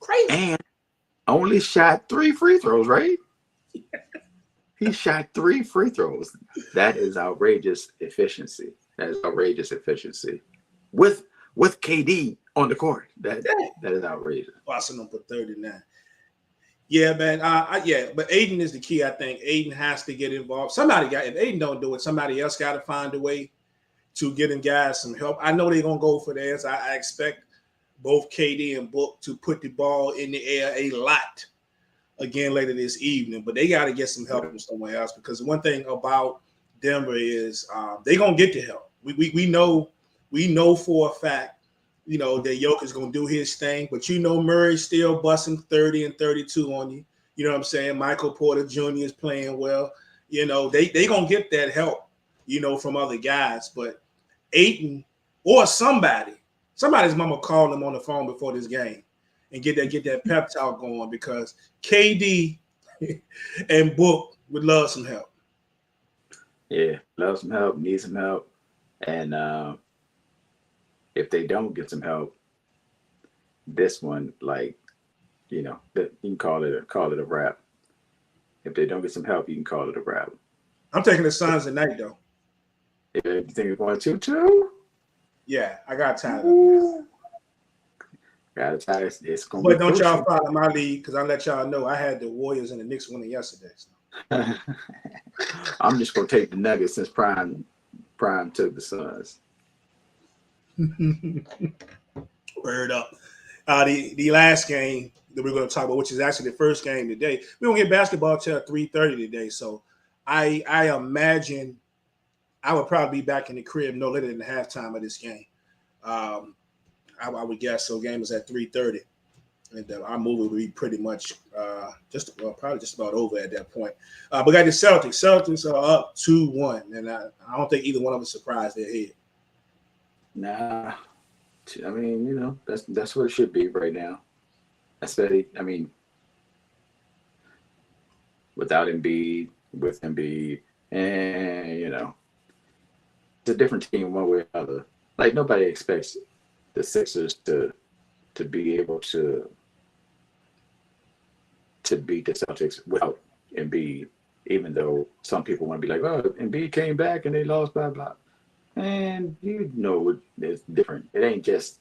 Crazy. And only shot 3 free throws, right? He shot 3 free throws. That is outrageous efficiency. That is outrageous efficiency. With KD on the court. That is outrageous. Watson him for 39. Yeah, man. But Aiden is the key, I think. Aiden has to get involved. If Aiden don't do it, somebody else got to find a way to get them guys some help. I know they're going to go for theirs. I expect both KD and Book to put the ball in the air a lot again later this evening, but they got to get some help from somewhere else, because one thing about Denver is they're going to get the help. We know for a fact, you know, that Jokic's going to do his thing, but you know Murray's still busting 30 and 32 on you. You know what I'm saying? Michael Porter Jr. is playing well. You know, they going to get that help, you know, from other guys, but Ayton or somebody's mama called him on the phone before this game and get that pep talk going, because KD and Book would love some help. Yeah, love some help, need some help. And if they don't get some help, this one, like, you know, you can call it a wrap. If they don't get some help, you can call it a wrap. I'm taking the Suns tonight, though. Yeah, you think it's going 2-2? Yeah, I got time. Got to tie. It's going to be. But don't y'all follow my lead, because I let y'all know I had the Warriors and the Knicks winning yesterday. So. I'm just going to take the Nuggets since Prime took the Suns. Word up. The last game that we're going to talk about, which is actually the first game today. We don't get basketball till 3:30 today, so I imagine I would probably be back in the crib no later than the halftime of this game. I would guess so. Game is at 3:30, and our movie will be pretty much probably just about over at that point. We got the Celtics. Celtics are up 2-1, and I don't think either one of us surprised they're ahead. Nah, I mean, you know, that's what it should be right now. Especially, I mean, without Embiid, with Embiid, and you know, it's a different team one way or another. Like, nobody expects the Sixers to be able to beat the Celtics without Embiid, even though some people want to be like, oh, Embiid came back and they lost, blah, blah. And you know it's different. It ain't just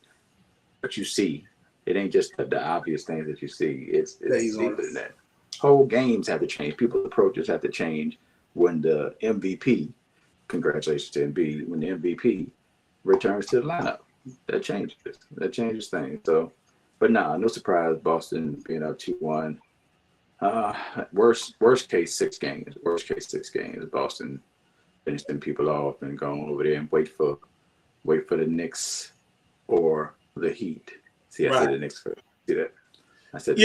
what you see. It ain't just the obvious things that you see. It's deeper than that. Whole games have to change. People's approaches have to change when the MVP, congratulations to Embiid, when the MVP returns to the lineup. That changes things. So, but no surprise. Boston being up 2-1. Worst case 6 games. Boston finishing people off and going over there and wait for the Knicks or the Heat. See, I said the Knicks first. See that? I said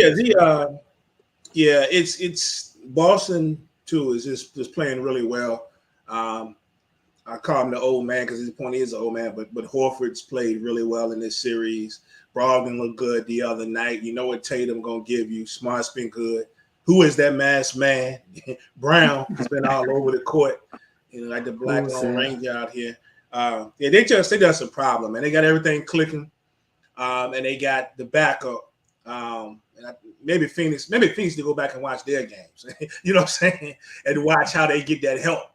it's Boston too is just playing really well. I call him the old man because his point is an old man, but Horford's played really well in this series. Brogdon looked good the other night. You know what Tatum gonna give you. Smart's been good. Who is that masked man? Brown has been all over the court. You know, like the Black Lone Ranger out here. They got some problem, and they got everything clicking. And they got the backup. Maybe Phoenix to go back and watch their games. You know what I'm saying? And watch how they get that help.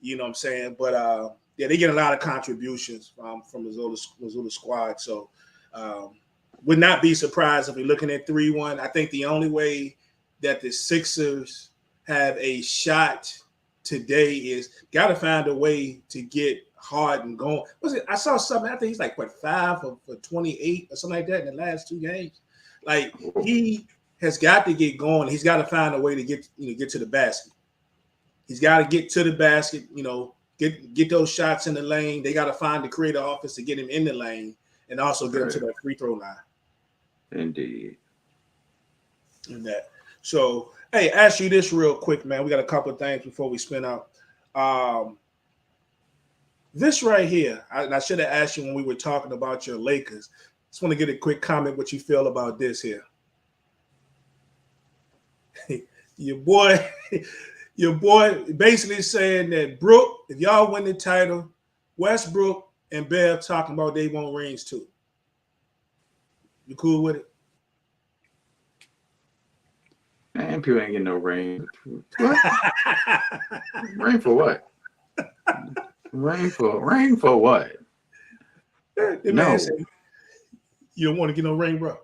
You know what I'm saying? But they get a lot of contributions from Missoula squad. So would not be surprised if we're looking at 3-1. I think the only way that the Sixers have a shot today is got to find a way to get Harden going. I saw something. I think he's like 5 for 28 or something like that in the last 2 games. Like, he has got to get going. He's got to find a way to get to the basket. He's got to get to the basket. You know, get those shots in the lane. They got to find the creative offense to get him in the lane and also get him to that free throw line. Indeed. And that. So, hey, ask you this real quick, man. We got a couple of things before we spin out. This right here, I should have asked you when we were talking about your Lakers. Just want to get a quick comment what you feel about this here. your boy, your boy basically saying that Brooke, if y'all win the title, Westbrook and Bev talking about they want rings too. You cool with it? Man, people ain't getting no ring. What? Ring for what? Ring for what? The No. man said, you don't want to get no ring, bro.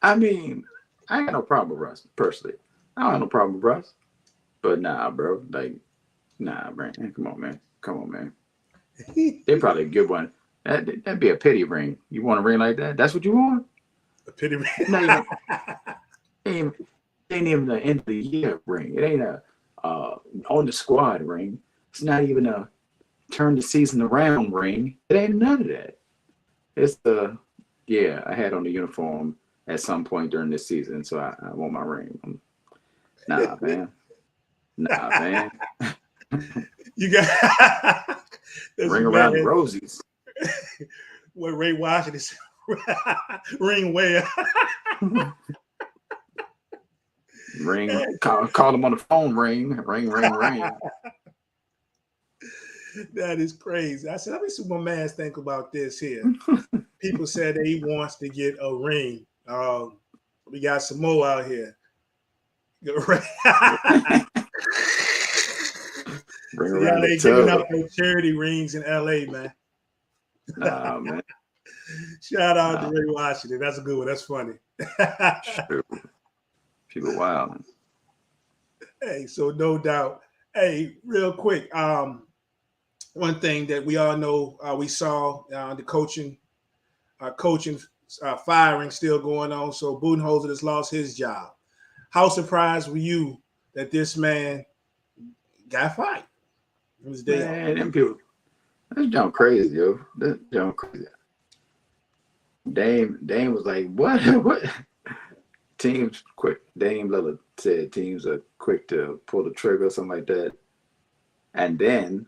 I mean, I ain't got no problem with Russ, personally. I don't have no problem with Russ. But nah, bro. Like, nah, man. Come on, man. Come on, man. They probably give one. That'd be a pity ring. You want a ring like that? That's what you want? A pity ring. Not even, it ain't even the end of the year ring. It ain't a on the squad ring. It's not even a turn the season around ring. It ain't none of that. It's the I had on the uniform at some point during this season, so I want my ring. Nah, man. Nah, man. You got Ring around the rosies. What Ray Washington ring where? Ring. Call them on the phone. Ring. That is crazy. I said, let me see what my man think about this here. People said that he wants to get a ring. We got some more out here. Bring So around y'all the ain't giving tub. up no charity rings in LA, man. Nah, man. Shout out to Ray Washington. That's a good one. That's funny. Sure. People wild. Hey, so no doubt. Hey, real quick. One thing that we all know, we saw the coaching firing still going on. So Budenholzer has lost his job. How surprised were you that this man got fired? It was day off. Man, them people, that's jump crazy, yo. That's jump crazy. Dame was like, what? What? Teams quick. Dame Lillard said teams are quick to pull the trigger or something like that. And then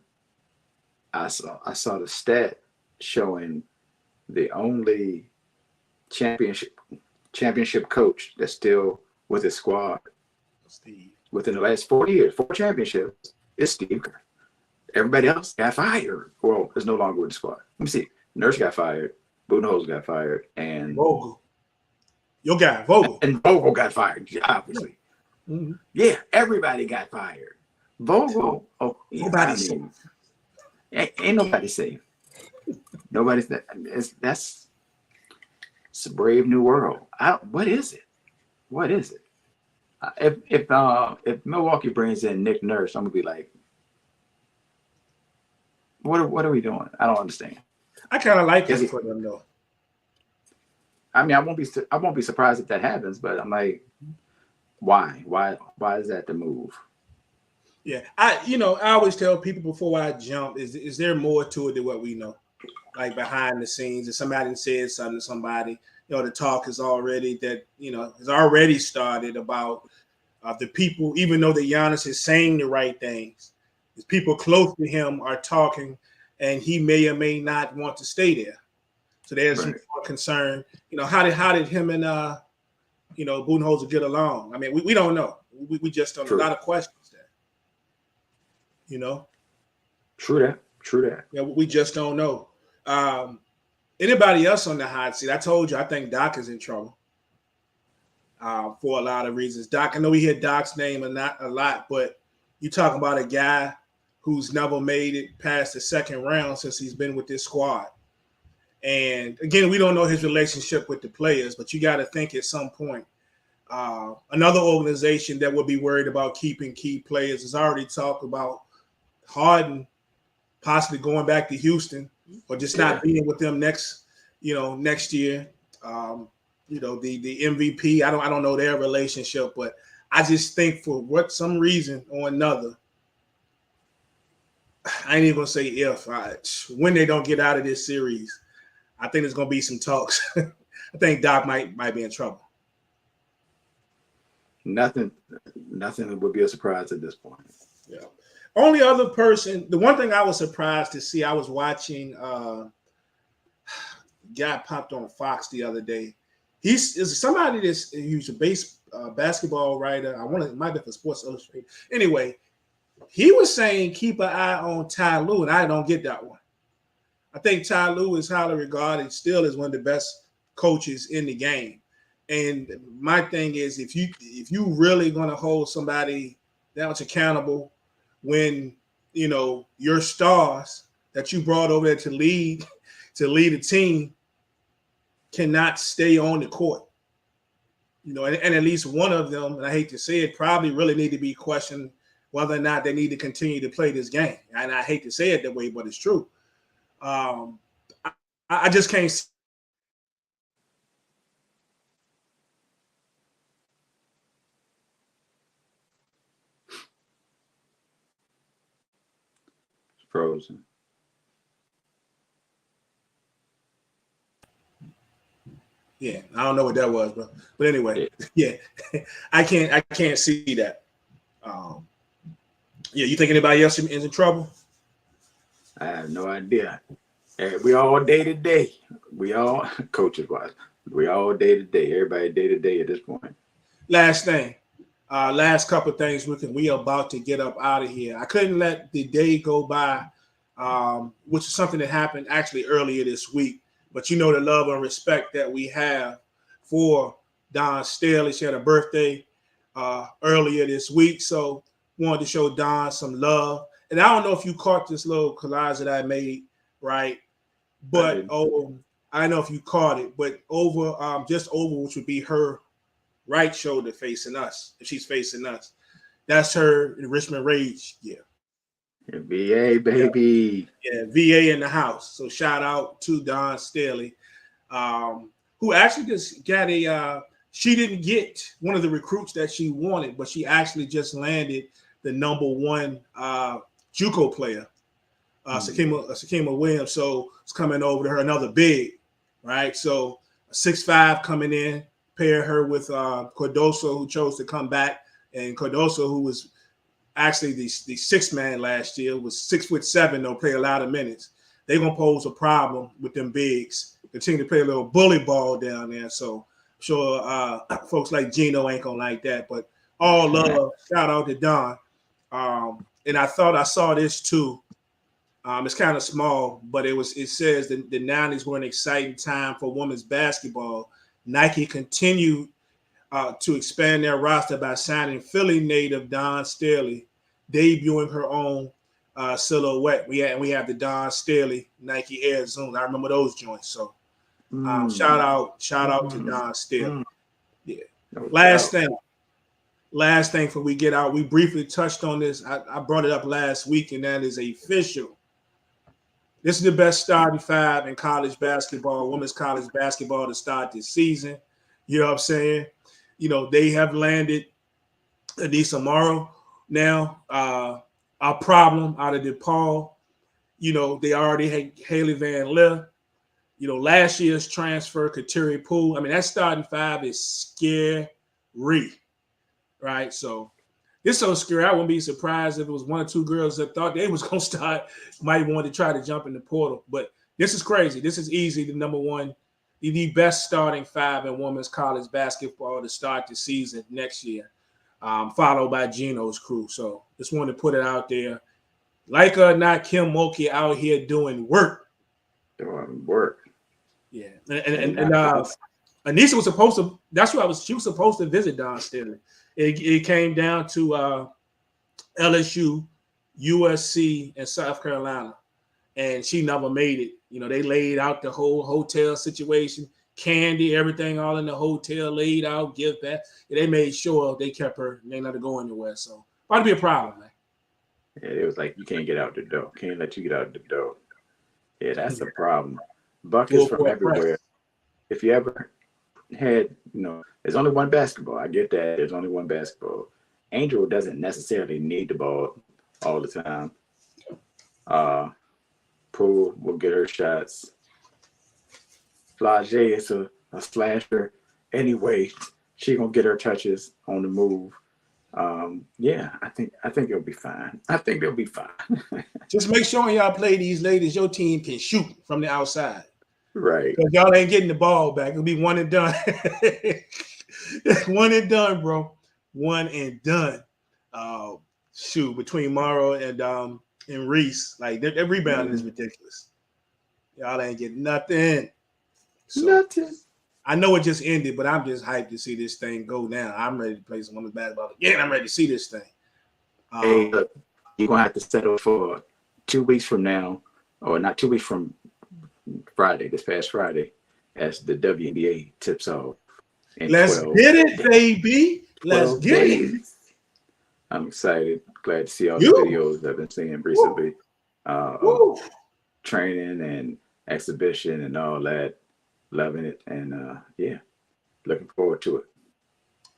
I saw the stat showing the only championship coach that's still with his squad Steve. within the last 4 years, 4 championships, is Steve Kerr. Everybody else got fired. Well, is no longer with the squad. Let me see. Nurse got fired. Budenholzer got fired, and Vogel. Your guy, Vogel. And Vogel got fired, obviously. Mm-hmm. Yeah, everybody got fired. Vogel, nobody's safe. Ain't nobody safe. Nobody's that. That's it's a brave new world. What is it? What is it? If Milwaukee brings in Nick Nurse, I'm gonna be like, what are we doing? I don't understand. I kind of like it for them though. I mean, I won't be surprised if that happens, but I'm like, why is that the move? Yeah, I always tell people before I jump, is there more to it than what we know? Like behind the scenes, if somebody said something to somebody, the talk is already has already started about the people, even though the Giannis is saying the right things, the people close to him are talking, and he may or may not want to stay there. So there's some concern. How did him and Budenholzer get along? I mean, we don't know. We just don't know. A lot of questions there. True that. Yeah, we just don't know. Anybody else on the hot seat? I told you, I think Doc is in trouble for a lot of reasons. Doc, I know we hear Doc's name a lot, but you talking about a guy who's never made it past the second round since he's been with this squad. And again, we don't know his relationship with the players, but you got to think at some point, another organization that will be worried about keeping key players has already talked about Harden possibly going back to Houston or just not being with them next year. The MVP, I don't know their relationship, but I just think for some reason or another, I ain't even gonna say when they don't get out of this series, I think there's gonna be some talks. I think Doc might be in trouble. Nothing would be a surprise at this point. Yeah. Only other person, the one thing I was surprised to see, I was watching guy popped on Fox the other day. He's is somebody that's he's a basketball writer. I want to, it might be for Sports Illustrated. Anyway, he was saying keep an eye on Ty Lue, and I don't get that one. I think Ty Lue is highly regarded, still is one of the best coaches in the game. And my thing is, if you really going to hold somebody that much accountable, when your stars that you brought over there to lead a team cannot stay on the court, and at least one of them, and I hate to say it, probably really need to be questioned whether or not they need to continue to play this game. And I hate to say it that way, but it's true. I, I just can't see. Frozen. Yeah, I don't know what that was, bro. But anyway, Yeah. yeah, I can't see that. Um, yeah, you think anybody else is in trouble? I have no idea. We all day to day. We all coaches wise. We all day to day. Everybody day to day at this point. Last thing, last couple of things we are about to get up out of here. I couldn't let the day go by, which is something that happened actually earlier this week. But you know the love and respect that we have for Don Staley. She had a birthday earlier this week, so wanted to show Don some love. And I don't know if you caught this little collage that I made, right? But I don't know if you caught it, but just over, which would be her right shoulder facing us, if she's facing us. That's her Richmond Rage. Yeah. VA baby. Yeah, VA in the house. So shout out to Don Staley, who actually just got she didn't get one of the recruits that she wanted, but she actually just landed the number one JUCO player, Sakima Williams. So it's coming over to her, another big, right? So 6'5" coming in, pair her with Cardoso, who chose to come back, and Cardoso, who was actually the sixth man last year, was 6'7", though, play a lot of minutes. They're going to pose a problem with them bigs, continue to play a little bully ball down there. So I'm sure folks like Gino ain't going to like that. But all love, shout out to Don. And I thought I saw this too. It's kind of small, but it says that the 90s were an exciting time for women's basketball. Nike continued to expand their roster by signing Philly native Don Staley, debuting her own silhouette. We have the Don Staley Nike Air Zoom. I remember those joints. So shout out to Don Staley. Yeah. No Last thing before we get out, we briefly touched on this. I brought it up last week, and that is official. This is the best starting five in college basketball, women's college basketball to start this season. You know what I'm saying? They have landed Anissa Morrow now, our problem out of DePaul. They already had Haley Van Lith. Last year's transfer, Kateri Poole. I mean, that starting five is scary, right? So it's so scary. I wouldn't be surprised if it was one or two girls that thought they was going to start, might want to try to jump in the portal. But this is crazy. This is easy, the number one, the best starting five in women's college basketball to start the season next year, followed by Gino's crew. So just wanted to put it out there. Like or not, Kim Mulkey out here doing work. Doing work. Yeah. And Anissa was supposed to, she was supposed to visit Don Staley. It came down to LSU, USC, and South Carolina. And she never made it. They laid out the whole hotel situation, candy, everything all in the hotel laid out, gift back. They made sure they kept her. They let her go anywhere. So might be a problem, man. Yeah, it was like you can't get out the door. Can't let you get out the door. Yeah, that's a problem. Buckets from everywhere. If you ever had, there's only one basketball. I get that. There's only one basketball. Angel doesn't necessarily need the ball all the time. Poole will get her shots. Flage is a slasher. Anyway, she gonna get her touches on the move. Yeah, I think it'll be fine. I think they'll be fine. Just make sure when y'all play these ladies, your team can shoot from the outside. Right. Because y'all ain't getting the ball back. It'll be one and done. One and done, bro. One and done. Uh, Shoot, between Morrow and Reese, like their rebounding is ridiculous. Y'all ain't getting nothing. So Nothing. I know it just ended, but I'm just hyped to see this thing go down. I'm ready to play some women's basketball again. I'm ready to see this thing. Hey, look, you're gonna have to settle for 2 weeks from now, or not 2 weeks from Friday, this past Friday, as the WNBA tips off in Let's 12, get it, baby. Let's 12 get it. days. I'm excited. Glad to see all the You. videos I've been seeing recently. Woo. Training and exhibition and all that. Loving it. And yeah, looking forward to it.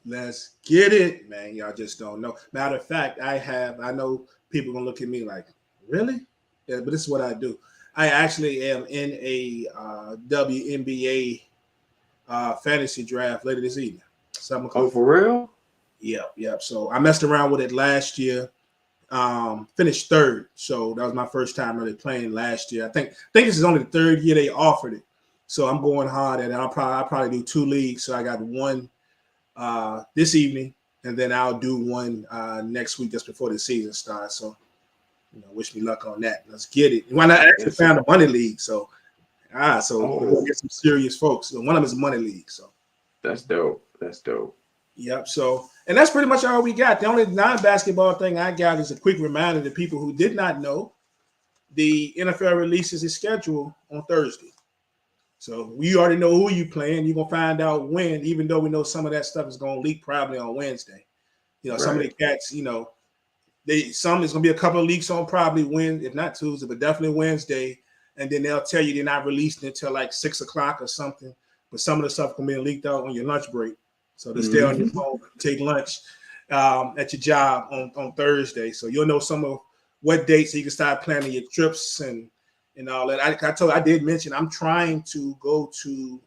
Let's get it, man. Y'all just don't know. Matter of fact, I know people gonna look at me like, really? Yeah, but this is what I do. I actually am in a WNBA fantasy draft later this evening. 7 o'clock. Oh, for real? Yep. So I messed around with it last year. Finished third. So that was my first time really playing last year. I think this is only the third year they offered it. So I'm going hard at it. I'll probably do 2 leagues. So I got one this evening, and then I'll do one next week just before the season starts. So, wish me luck on that. Let's get it. When I actually found a money league, so we'll get some serious folks. So one of them is a money league. So that's dope. Yep. So, and that's pretty much all we got. The only non-basketball thing I got is a quick reminder to people who did not know the NFL releases its schedule on Thursday. So we already know who you playing. You're gonna find out when, even though we know some of that stuff is gonna leak probably on Wednesday. Some of the cats, some is gonna be a couple of leaks on probably Wednesday, if not Tuesday, but definitely Wednesday. And then they'll tell you they're not releasing until like 6 o'clock or something. But some of the stuff can be leaked out on your lunch break. So to stay on your phone, take lunch at your job on Thursday. So you'll know some of what dates so you can start planning your trips and all that. I did mention I'm trying to go to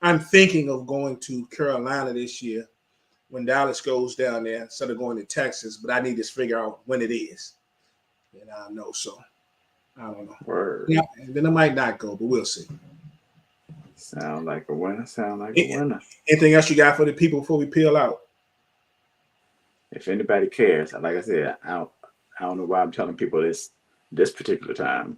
I'm thinking of going to Carolina this year when Dallas goes down there instead of going to Texas, but I need to figure out when it is. And I know, so I don't know. Word. Yeah, and then I might not go, but we'll see. Sound like a winner. Anything else you got for the people before we peel out? If anybody cares, like I said, I don't know why I'm telling people this particular time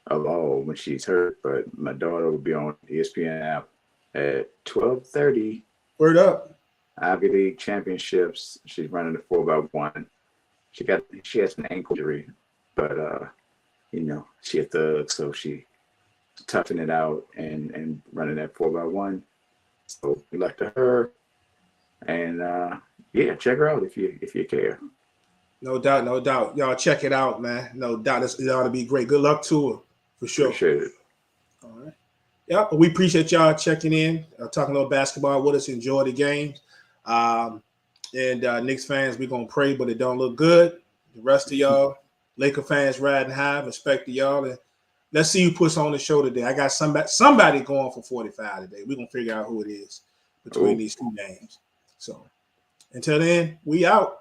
of all when she's hurt, but my daughter will be on ESPN app at 12:30. Word up. Ivy League championships. She's running the 4x1. She has an ankle injury, but she a thug, so she toughing it out and running that 4x1. So good luck to her. And yeah, check her out if you care. No doubt. Y'all check it out, man. No doubt. It ought to be great. Good luck to her, for sure. Appreciate it. All right. Yeah, we appreciate y'all checking in, talking a little basketball with us. Enjoy the games. And Knicks fans, we're going to pray, but it don't look good. The rest of y'all, Laker fans riding high, respect to y'all. And let's see who puts on the show today. I got somebody going for 45 today. We're going to figure out who it is between these two names. So until then, we out.